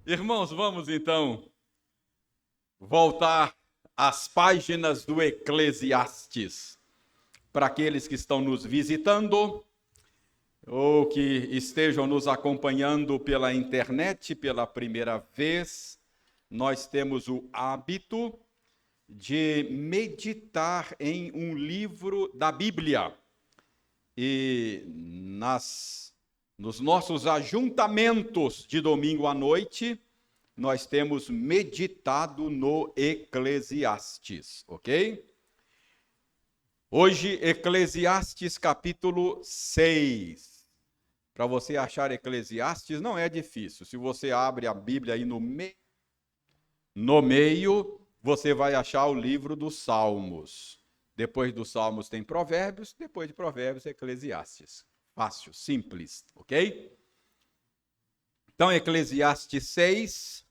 Irmãos, vamos então voltar às páginas do Eclesiastes. Para aqueles que estão nos visitando ou que estejam nos acompanhando pela internet pela primeira vez, nós temos o hábito de meditar em um livro da Bíblia. E nos nossos ajuntamentos de domingo à noite, nós temos meditado no Eclesiastes, ok? Hoje, Eclesiastes capítulo 6. Para você achar Eclesiastes não é difícil. Se você abre a Bíblia aí no meio, você vai achar o livro dos Salmos. Depois dos Salmos tem Provérbios, depois de Provérbios, Eclesiastes. Fácil, simples, ok? Então, Eclesiastes 6,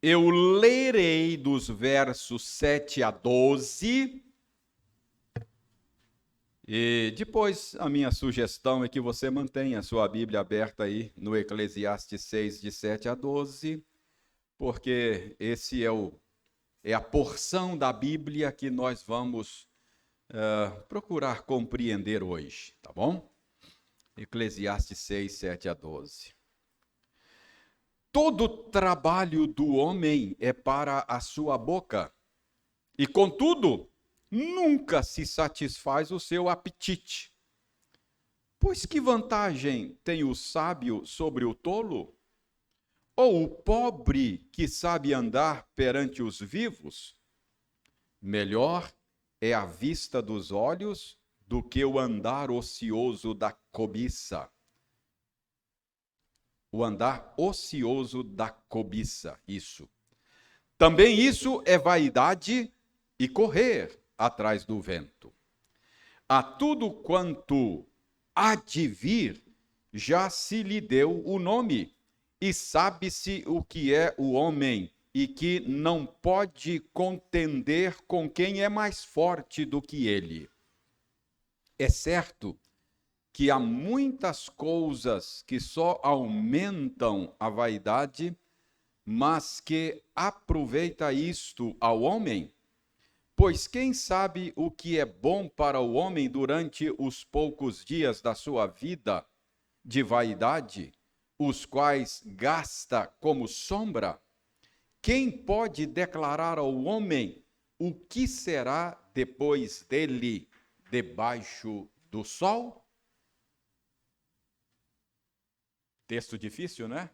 eu lerei dos versos 7 a 12, e depois a minha sugestão é que você mantenha a sua Bíblia aberta aí no Eclesiastes 6, de 7 a 12, porque esse é a porção da Bíblia que nós vamos procurar compreender hoje, tá bom? Eclesiastes 6, 7 a 12. Todo trabalho do homem é para a sua boca, e contudo, nunca se satisfaz o seu apetite. Pois que vantagem tem o sábio sobre o tolo? Ou o pobre que sabe andar perante os vivos? Melhor é a vista dos olhos do que o andar ocioso da cobiça. O andar ocioso da cobiça, isso. Também isso é vaidade e correr atrás do vento. A tudo quanto há de vir, já se lhe deu o nome, e sabe-se o que é o homem, e que não pode contender com quem é mais forte do que ele. É certo que há muitas coisas que só aumentam a vaidade, mas que aproveita isto ao homem? Pois quem sabe o que é bom para o homem durante os poucos dias da sua vida de vaidade, os quais gasta como sombra? Quem pode declarar ao homem o que será depois dele debaixo do sol? Texto difícil, né?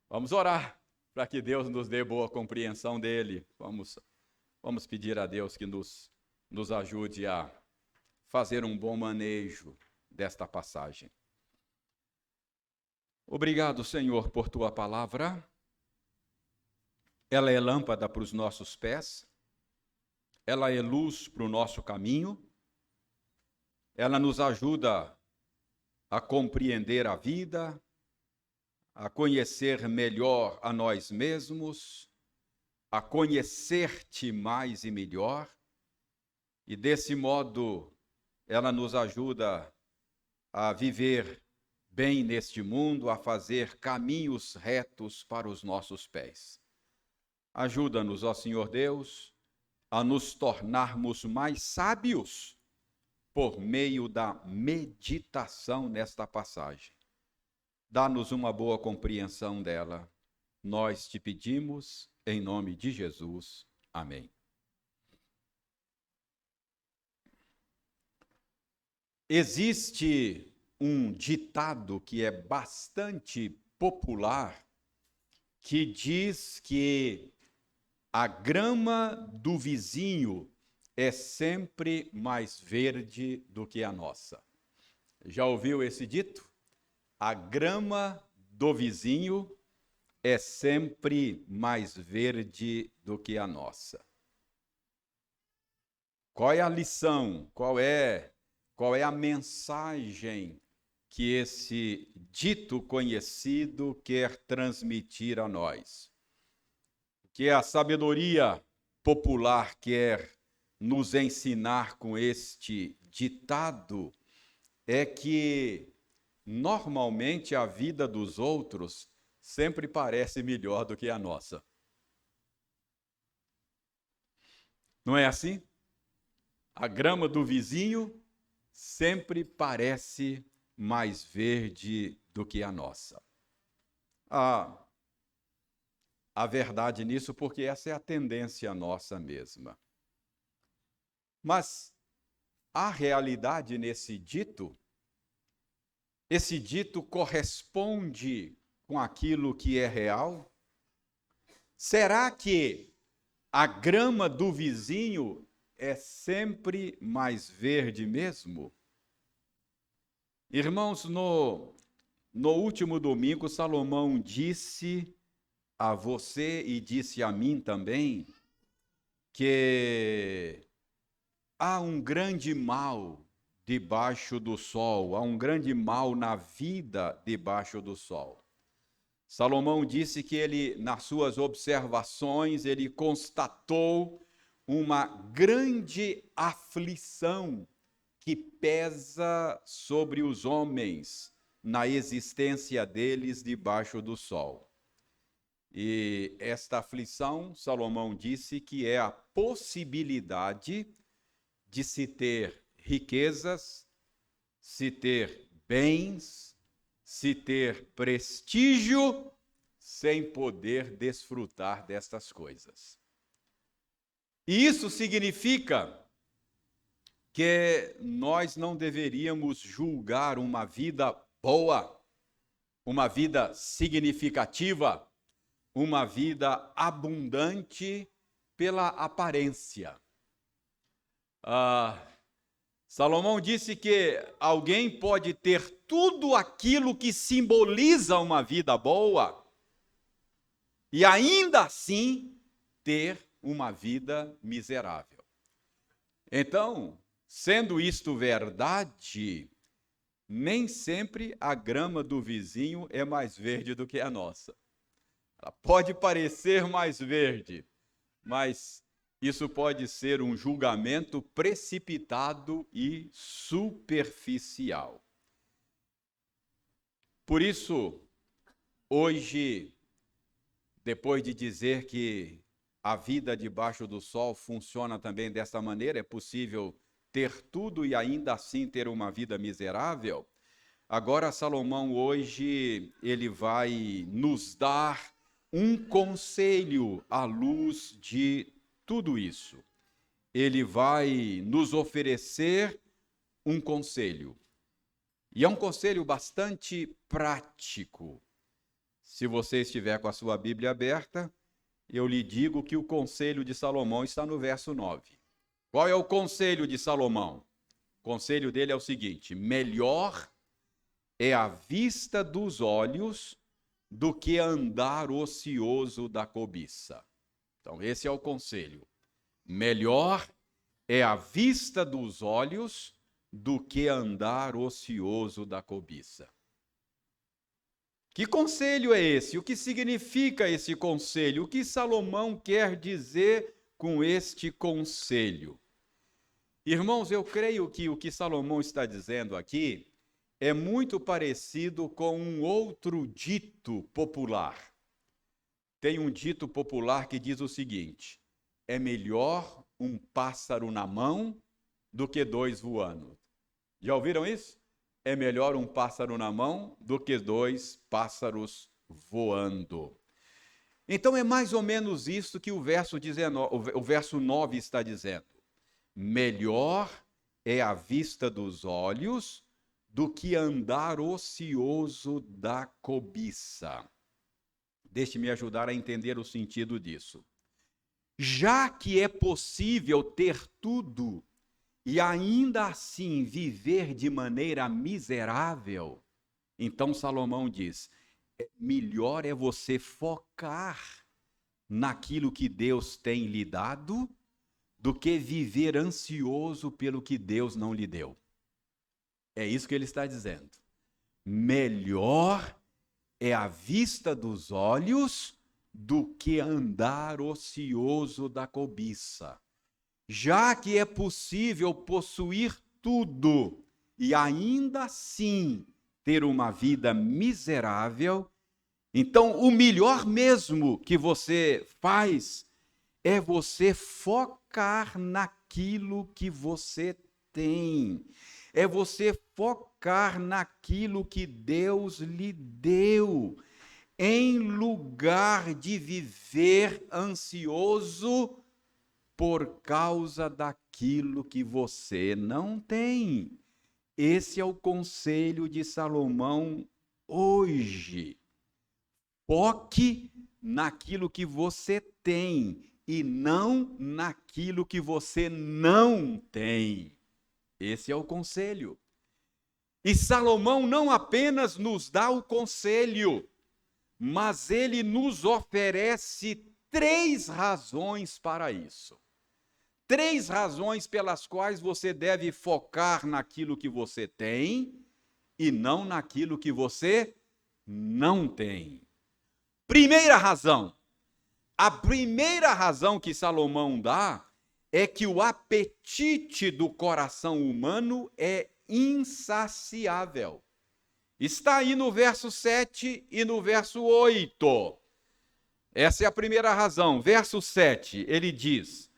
Vamos orar para que Deus nos dê boa compreensão dele. Vamos pedir a Deus que nos ajude a fazer um bom manejo desta passagem. Obrigado, Senhor, por tua palavra. Ela é lâmpada para os nossos pés, ela é luz para o nosso caminho, ela nos ajuda a compreender a vida, a conhecer melhor a nós mesmos, a conhecer-te mais e melhor, e desse modo ela nos ajuda a viver bem neste mundo, a fazer caminhos retos para os nossos pés. Ajuda-nos, ó Senhor Deus, a nos tornarmos mais sábios por meio da meditação nesta passagem. Dá-nos uma boa compreensão dela. Nós te pedimos em nome de Jesus. Amém. Existe um ditado que é bastante popular que diz que a grama do vizinho é sempre mais verde do que a nossa. Já ouviu esse dito? A grama do vizinho é sempre mais verde do que a nossa. Qual é a lição? Qual é a mensagem que esse dito conhecido quer transmitir a nós? Que a sabedoria popular quer nos ensinar com este ditado é que normalmente a vida dos outros sempre parece melhor do que a nossa. Não é assim? A grama do vizinho sempre parece mais verde do que a nossa. A verdade nisso, porque essa é a tendência nossa mesma. Mas há realidade nesse dito? Esse dito corresponde com aquilo que é real? Será que a grama do vizinho é sempre mais verde mesmo? Irmãos, no último domingo, Salomão disse a você e disse a mim também que há um grande mal debaixo do sol, há um grande mal na vida debaixo do sol. Salomão disse que ele, nas suas observações, ele constatou uma grande aflição que pesa sobre os homens na existência deles debaixo do sol. E esta aflição, Salomão disse que é a possibilidade de se ter riquezas, se ter bens, se ter prestígio, sem poder desfrutar destas coisas. E isso significa que nós não deveríamos julgar uma vida boa, uma vida significativa, uma vida abundante pela aparência. Salomão disse que alguém pode ter tudo aquilo que simboliza uma vida boa e ainda assim ter uma vida miserável. Então, sendo isto verdade, nem sempre a grama do vizinho é mais verde do que a nossa. Ela pode parecer mais verde, mas isso pode ser um julgamento precipitado e superficial. Por isso, hoje, depois de dizer que a vida debaixo do sol funciona também dessa maneira, é possível ter tudo e ainda assim ter uma vida miserável, agora Salomão hoje ele vai nos dar um conselho à luz de tudo isso. Ele vai nos oferecer um conselho. E é um conselho bastante prático. Se você estiver com a sua Bíblia aberta, eu lhe digo que o conselho de Salomão está no verso 9. Qual é o conselho de Salomão? O conselho dele é o seguinte: melhor é a vista dos olhos do que andar ocioso da cobiça. Então, esse é o conselho. Melhor é a vista dos olhos do que andar ocioso da cobiça. Que conselho é esse? O que significa esse conselho? O que Salomão quer dizer com este conselho? Irmãos, eu creio que o que Salomão está dizendo aqui é muito parecido com um outro dito popular. Tem um dito popular que diz o seguinte: é melhor um pássaro na mão do que dois voando. Já ouviram isso? É melhor um pássaro na mão do que dois pássaros voando. Então é mais ou menos isso que o verso 9 está dizendo. Melhor é a vista dos olhos do que andar ocioso da cobiça. Deixe-me ajudar a entender o sentido disso. Já que é possível ter tudo e ainda assim viver de maneira miserável, então Salomão diz: melhor é você focar naquilo que Deus tem lhe dado do que viver ansioso pelo que Deus não lhe deu. É isso que ele está dizendo. Melhor é a vista dos olhos do que andar ocioso da cobiça. Já que é possível possuir tudo e ainda assim ter uma vida miserável, Então, o melhor mesmo que você faz é você focar naquilo que você tem. É você focar naquilo que Deus lhe deu, em lugar de viver ansioso por causa daquilo que você não tem. Esse é o conselho de Salomão hoje. Foque naquilo que você tem e não naquilo que você não tem. Esse é o conselho. E Salomão não apenas nos dá o conselho, mas ele nos oferece 3 razões para isso. 3 razões pelas quais você deve focar naquilo que você tem e não naquilo que você não tem. Primeira razão. A primeira razão que Salomão dá é que o apetite do coração humano é insaciável. Está aí no verso 7 e no verso 8. Essa é a primeira razão. Verso 7, ele diz: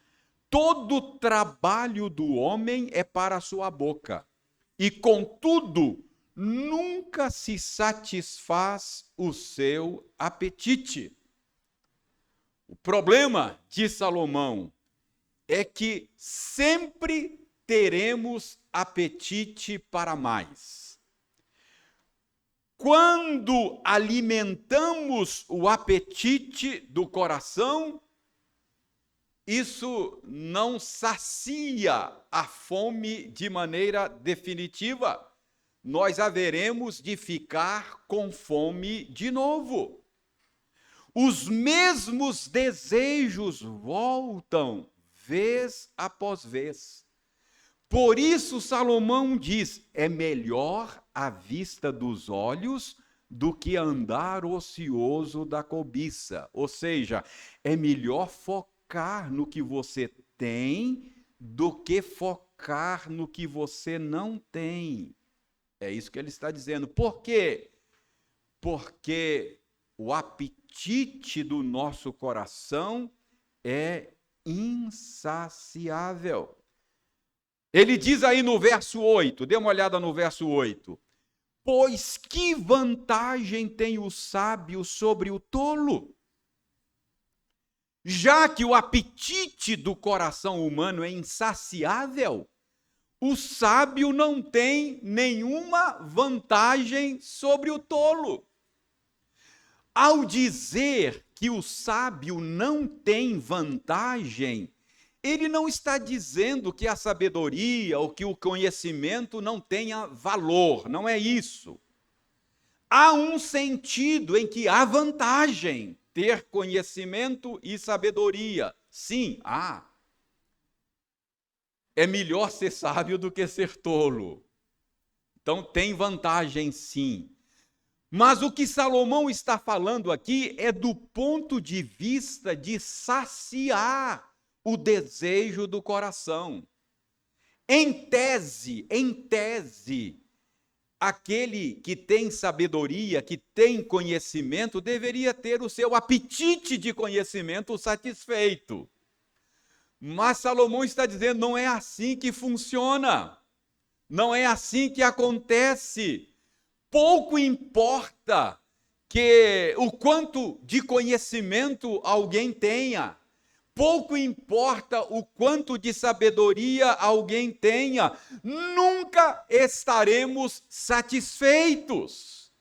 todo trabalho do homem é para a sua boca, e contudo, nunca se satisfaz o seu apetite. O problema de Salomão é que sempre teremos apetite para mais. Quando alimentamos o apetite do coração, isso não sacia a fome de maneira definitiva. Nós haveremos de ficar com fome de novo. Os mesmos desejos voltam vez após vez. Por isso Salomão diz: é melhor a vista dos olhos do que andar ocioso da cobiça. Ou seja, é melhor focar no que você tem do que focar no que você não tem. É isso que ele está dizendo. Por quê? Porque o apetite do nosso coração é insaciável. Ele diz aí no verso 8, dê uma olhada no verso 8. Pois que vantagem tem o sábio sobre o tolo? Já que o apetite do coração humano é insaciável, o sábio não tem nenhuma vantagem sobre o tolo. Ao dizer que o sábio não tem vantagem, ele não está dizendo que a sabedoria ou que o conhecimento não tenha valor, não é isso. Há um sentido em que há vantagem ter conhecimento e sabedoria. Sim, há. É melhor ser sábio do que ser tolo. Então tem vantagem, sim. Mas o que Salomão está falando aqui é do ponto de vista de saciar o desejo do coração. Em tese, aquele que tem sabedoria, que tem conhecimento, deveria ter o seu apetite de conhecimento satisfeito. Mas Salomão está dizendo, não é assim que funciona. Não é assim que acontece. Pouco importa que o quanto de conhecimento alguém tenha. Pouco importa o quanto de sabedoria alguém tenha, nunca estaremos satisfeitos.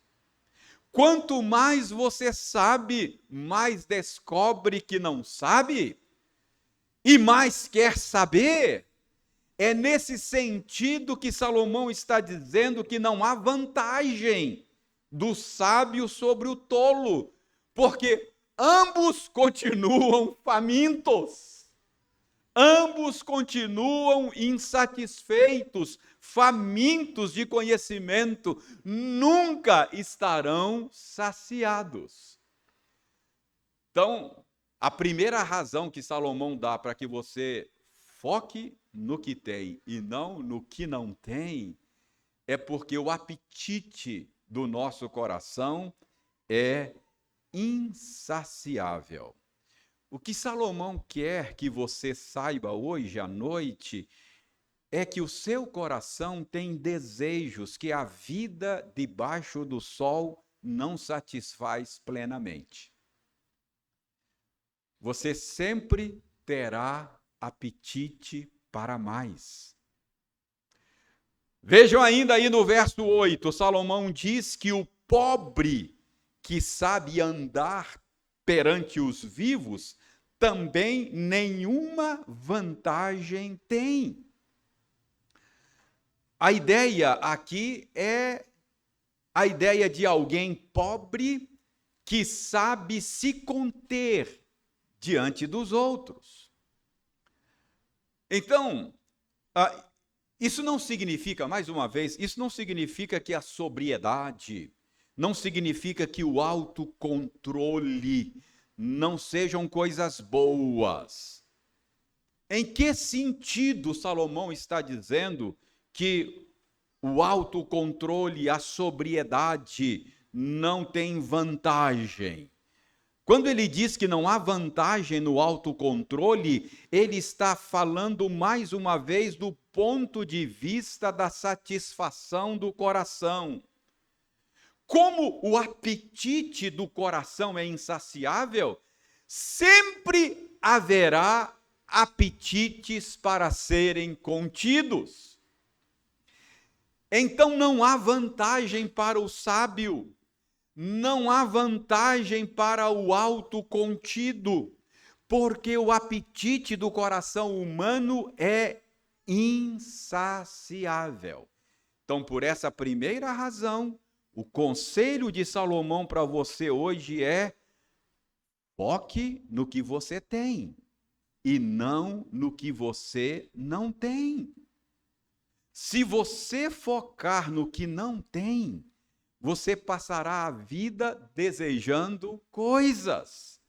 Quanto mais você sabe, mais descobre que não sabe, e mais quer saber. É nesse sentido que Salomão está dizendo que não há vantagem do sábio sobre o tolo, porque ambos continuam famintos, ambos continuam insatisfeitos, famintos de conhecimento, nunca estarão saciados. Então, a primeira razão que Salomão dá para que você foque no que tem e não no que não tem, é porque o apetite do nosso coração é insaciável. O que Salomão quer que você saiba hoje à noite é que o seu coração tem desejos que a vida debaixo do sol não satisfaz plenamente. Você sempre terá apetite para mais. Vejam ainda aí no verso 8, Salomão diz que o pobre que sabe andar perante os vivos também nenhuma vantagem tem. A ideia aqui é a ideia de alguém pobre que sabe se conter diante dos outros. Então, isso não significa, mais uma vez, isso não significa que a sobriedade, não significa que o autocontrole não sejam coisas boas. Em que sentido Salomão está dizendo que o autocontrole, a sobriedade não tem vantagem? Quando ele diz que não há vantagem no autocontrole, ele está falando mais uma vez do ponto de vista da satisfação do coração. Como o apetite do coração é insaciável, sempre haverá apetites para serem contidos. Então não há vantagem para o sábio, não há vantagem para o autocontido, porque o apetite do coração humano é insaciável. Então, por essa primeira razão, o conselho de Salomão para você hoje é: foque no que você tem e não no que você não tem. Se você focar no que não tem, você passará a vida desejando coisas,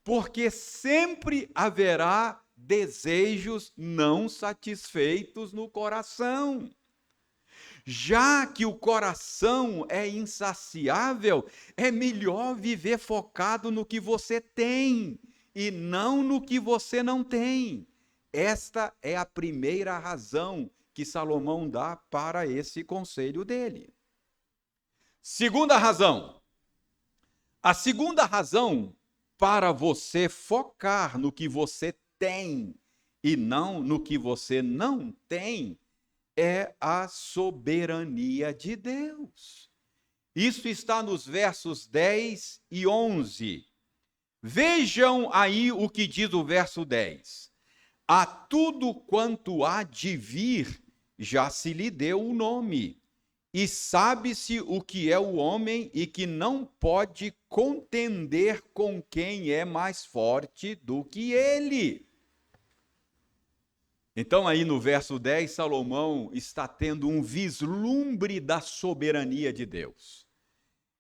porque sempre haverá desejos não satisfeitos no coração. Já que o coração é insaciável, é melhor viver focado no que você tem e não no que você não tem. Esta é a primeira razão que Salomão dá para esse conselho dele. Segunda razão. A segunda razão para você focar no que você tem e não no que você não tem é a soberania de Deus. Isso está nos versos 10 e 11. Vejam aí o que diz o verso 10. A tudo quanto há de vir, já se lhe deu o nome, e sabe-se o que é o homem e que não pode contender com quem é mais forte do que ele. Então, aí no verso 10, Salomão está tendo um vislumbre da soberania de Deus.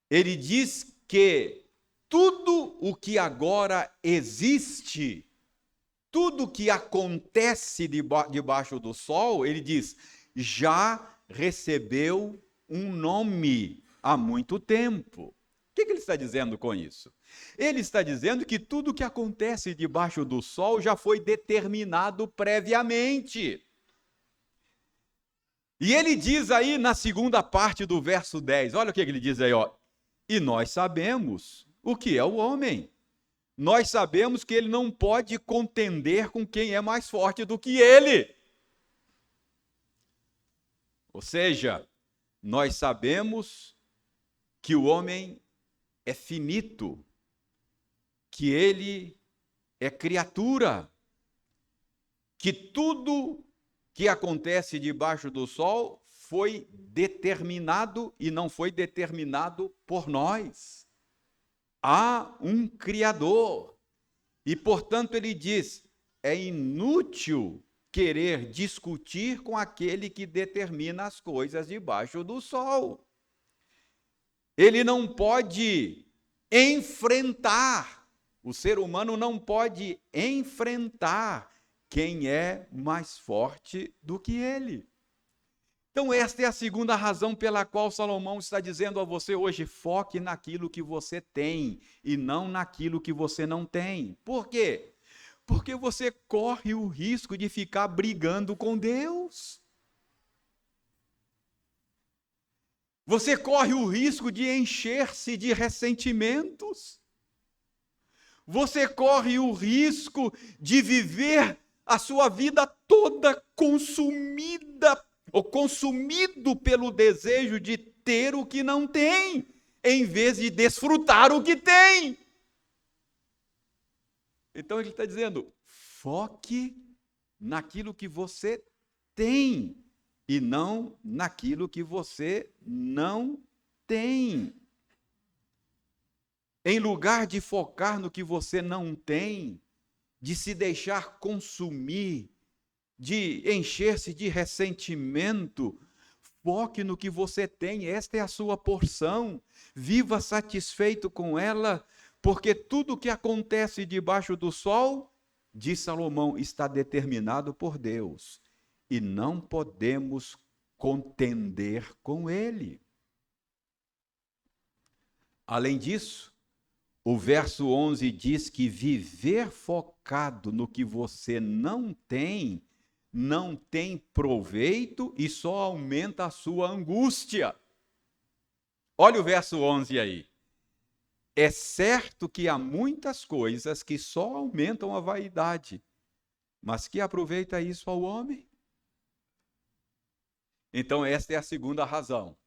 Ele diz que tudo o que agora existe, tudo que acontece debaixo do sol, ele diz, já recebeu um nome há muito tempo. O que ele está dizendo com isso? Ele está dizendo que tudo que acontece debaixo do sol já foi determinado previamente. E ele diz aí na segunda parte do verso 10, olha o que ele diz aí, ó. E nós sabemos o que é o homem. Nós sabemos que ele não pode contender com quem é mais forte do que ele. Ou seja, nós sabemos que o homem é finito, que ele é criatura, que tudo que acontece debaixo do sol foi determinado e não foi determinado por nós. Há um Criador e, portanto, ele diz, é inútil querer discutir com aquele que determina as coisas debaixo do sol. Ele não pode enfrentar, o ser humano não pode enfrentar quem é mais forte do que ele. Então, esta é a segunda razão pela qual Salomão está dizendo a você hoje: foque naquilo que você tem e não naquilo que você não tem. Por quê? Porque você corre o risco de ficar brigando com Deus. Você corre o risco de encher-se de ressentimentos. Você corre o risco de viver a sua vida toda consumida ou consumido pelo desejo de ter o que não tem, em vez de desfrutar o que tem. Então ele está dizendo: foque naquilo que você tem e não naquilo que você não tem. Em lugar de focar no que você não tem, de se deixar consumir, de encher-se de ressentimento, foque no que você tem, esta é a sua porção, viva satisfeito com ela, porque tudo que acontece debaixo do sol, diz Salomão, está determinado por Deus, e não podemos contender com ele. Além disso, o verso 11 diz que viver focado no que você não tem proveito e só aumenta a sua angústia. Olha o verso 11 aí. É certo que há muitas coisas que só aumentam a vaidade, mas que aproveita isso ao homem? Então, esta é a segunda razão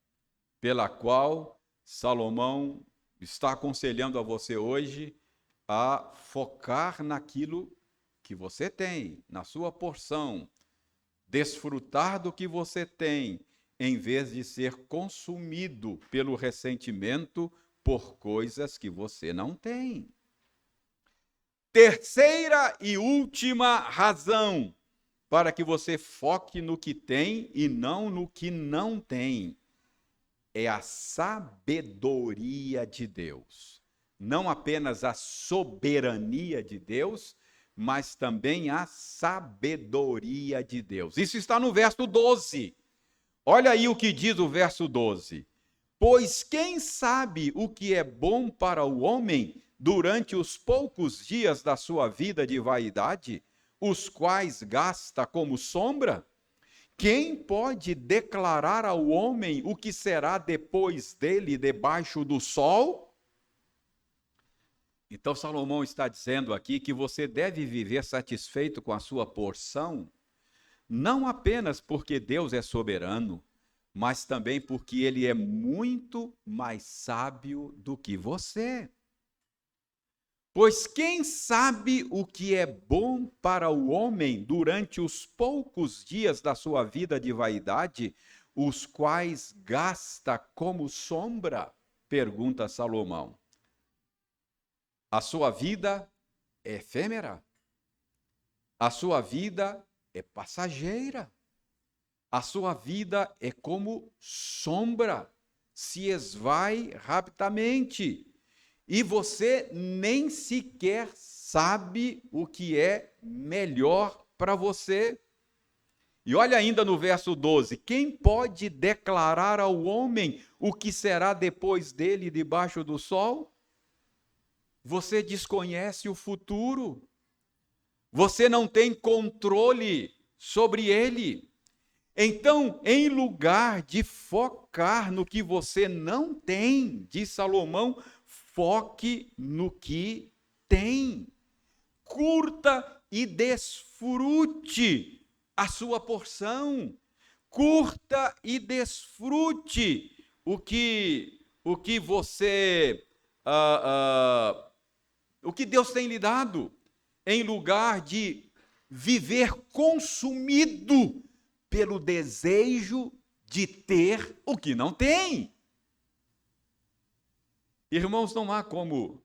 pela qual Salomão está aconselhando a você hoje a focar naquilo que você tem, na sua porção, desfrutar do que você tem, em vez de ser consumido pelo ressentimento por coisas que você não tem. Terceira e última razão para que você foque no que tem e não no que não tem é a sabedoria de Deus. Não apenas a soberania de Deus, mas também a sabedoria de Deus. Isso está no verso 12. Olha aí o que diz o verso 12. Pois quem sabe o que é bom para o homem durante os poucos dias da sua vida de vaidade, os quais gasta como sombra? Quem pode declarar ao homem o que será depois dele debaixo do sol? Então Salomão está dizendo aqui que você deve viver satisfeito com a sua porção, não apenas porque Deus é soberano, mas também porque ele é muito mais sábio do que você. Pois quem sabe o que é bom para o homem durante os poucos dias da sua vida de vaidade, os quais gasta como sombra? Pergunta Salomão. A sua vida é efêmera. A sua vida é passageira. A sua vida é como sombra, se esvai rapidamente. E você nem sequer sabe o que é melhor para você. E olha ainda no verso 12: quem pode declarar ao homem o que será depois dele debaixo do sol? Você desconhece o futuro. Você não tem controle sobre ele. Então, em lugar de focar no que você não tem, diz Salomão, foque no que tem. Curta e desfrute a sua porção. Curta e desfrute o que você, o que Deus tem lhe dado, em lugar de viver consumido pelo desejo de ter o que não tem. Irmãos, não há como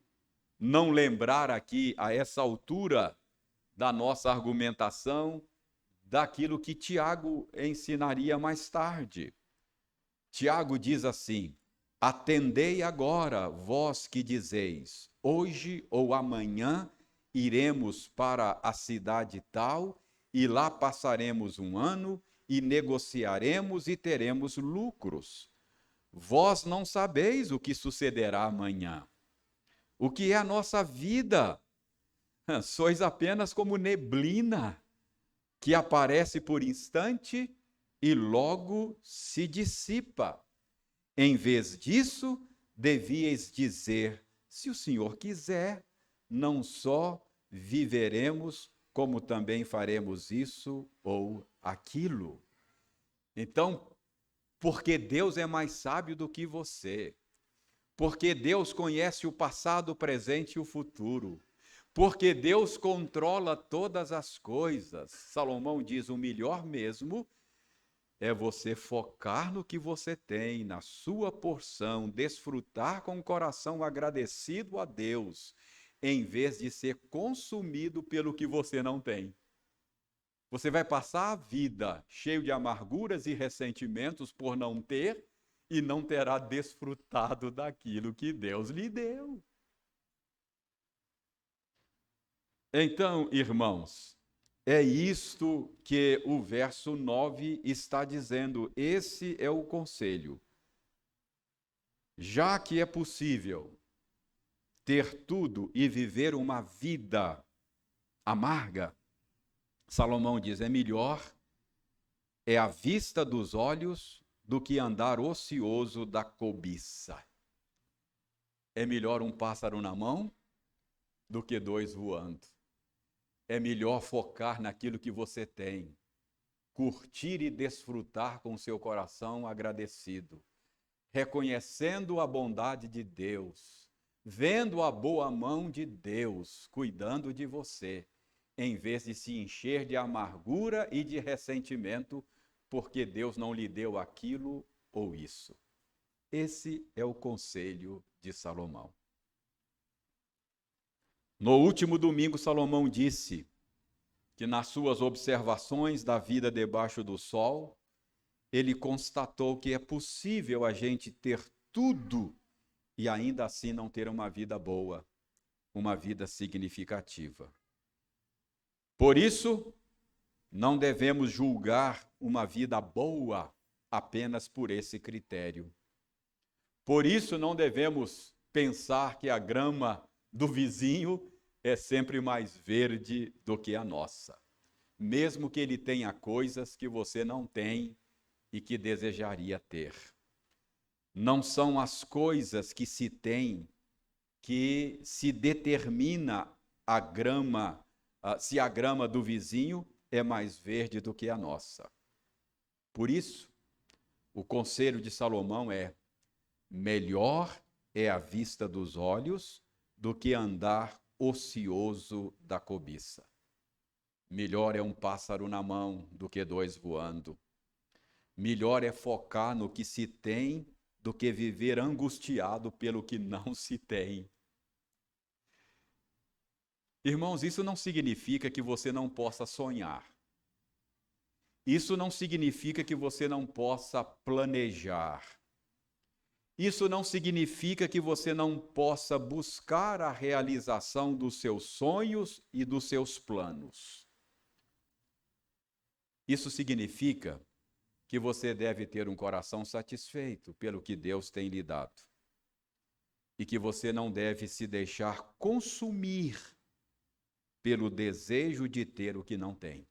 não lembrar aqui, a essa altura da nossa argumentação, daquilo que Tiago ensinaria mais tarde. Tiago diz assim: atendei agora, vós que dizeis, hoje ou amanhã iremos para a cidade tal, e lá passaremos um ano, e negociaremos e teremos lucros. Vós não sabeis o que sucederá amanhã. O que é a nossa vida? Sois apenas como neblina que aparece por instante e logo se dissipa. Em vez disso, devíeis dizer: se o Senhor quiser, não só viveremos, como também faremos isso ou aquilo. Então, porque Deus é mais sábio do que você, porque Deus conhece o passado, o presente e o futuro, porque Deus controla todas as coisas. Salomão diz: o melhor mesmo é você focar no que você tem, na sua porção, desfrutar com o coração agradecido a Deus, em vez de ser consumido pelo que você não tem. Você vai passar a vida cheio de amarguras e ressentimentos por não ter e não terá desfrutado daquilo que Deus lhe deu. Então, irmãos, é isto que o verso 9 está dizendo. Esse é o conselho. Já que é possível ter tudo e viver uma vida amarga, Salomão diz: é melhor a vista dos olhos do que andar ocioso da cobiça. É melhor um pássaro na mão do que dois voando. É melhor focar naquilo que você tem, curtir e desfrutar com seu coração agradecido, reconhecendo a bondade de Deus, vendo a boa mão de Deus cuidando de você, em vez de se encher de amargura e de ressentimento, porque Deus não lhe deu aquilo ou isso. Esse é o conselho de Salomão. No último domingo, Salomão disse que nas suas observações da vida debaixo do sol, ele constatou que é possível a gente ter tudo e ainda assim não ter uma vida boa, uma vida significativa. Por isso, não devemos julgar uma vida boa apenas por esse critério. Por isso, não devemos pensar que a grama do vizinho é sempre mais verde do que a nossa, mesmo que ele tenha coisas que você não tem e que desejaria ter. Não são as coisas que se tem que se determina a grama, se a grama do vizinho é mais verde do que a nossa. Por isso, o conselho de Salomão é: melhor é a vista dos olhos do que andar ocioso da cobiça. Melhor é um pássaro na mão do que dois voando. Melhor é focar no que se tem do que viver angustiado pelo que não se tem. Irmãos, isso não significa que você não possa sonhar. Isso não significa que você não possa planejar. Isso não significa que você não possa buscar a realização dos seus sonhos e dos seus planos. Isso significa que você deve ter um coração satisfeito pelo que Deus tem lhe dado. E que você não deve se deixar consumir pelo desejo de ter o que não tem.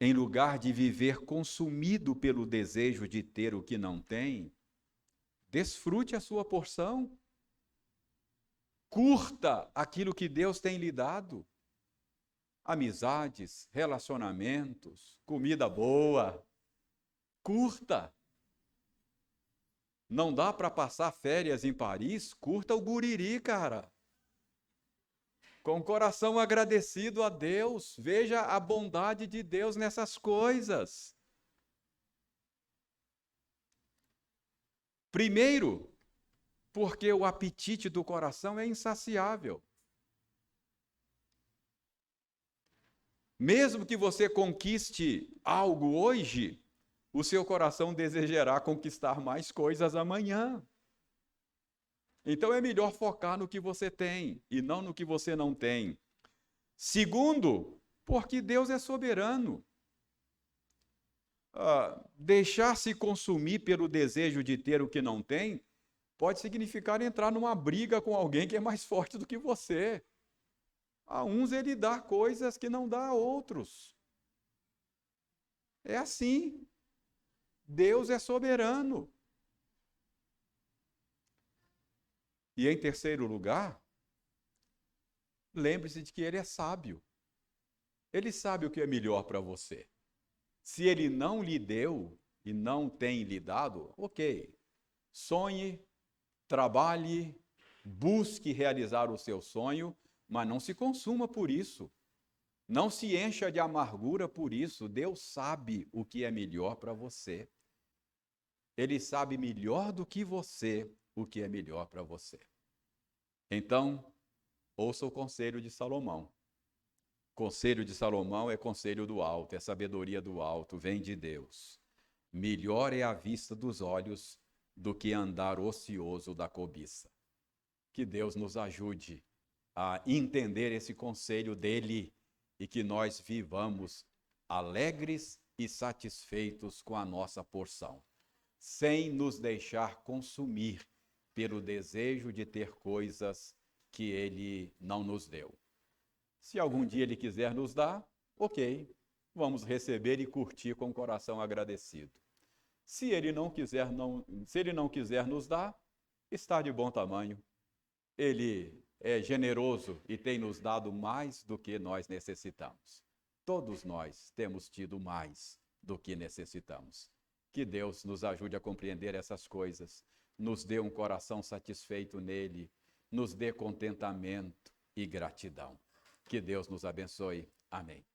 Em lugar de viver consumido pelo desejo de ter o que não tem, desfrute a sua porção. Curta aquilo que Deus tem lhe dado. Amizades, relacionamentos, comida boa. Curta. Não dá para passar férias em Paris? Curta o Guriri, cara. Com o coração agradecido a Deus, veja a bondade de Deus nessas coisas. Primeiro, porque o apetite do coração é insaciável. Mesmo que você conquiste algo hoje, o seu coração desejará conquistar mais coisas amanhã. Então é melhor focar no que você tem e não no que você não tem. Segundo, porque Deus é soberano. deixar-se consumir pelo desejo de ter o que não tem pode significar entrar numa briga com alguém que é mais forte do que você. A uns ele dá coisas que não dá a outros. É assim. Deus é soberano. E em terceiro lugar, lembre-se de que ele é sábio. Ele sabe o que é melhor para você. Se ele não lhe deu e não tem lhe dado, ok. Sonhe, trabalhe, busque realizar o seu sonho, mas não se consuma por isso. Não se encha de amargura por isso. Deus sabe o que é melhor para você. Ele sabe melhor do que você o que é melhor para você. Então, ouça o conselho de Salomão. Conselho de Salomão é conselho do alto, é sabedoria do alto, vem de Deus. Melhor é a vista dos olhos do que andar ocioso da cobiça. Que Deus nos ajude a entender esse conselho dele e que nós vivamos alegres e satisfeitos com a nossa porção, sem nos deixar consumir pelo desejo de ter coisas que ele não nos deu. Se algum dia ele quiser nos dar, ok, vamos receber e curtir com o coração agradecido. Se ele não quiser nos dar, está de bom tamanho. Ele é generoso e tem nos dado mais do que nós necessitamos. Todos nós temos tido mais do que necessitamos. Que Deus nos ajude a compreender essas coisas, nos dê um coração satisfeito nele, nos dê contentamento e gratidão. Que Deus nos abençoe. Amém.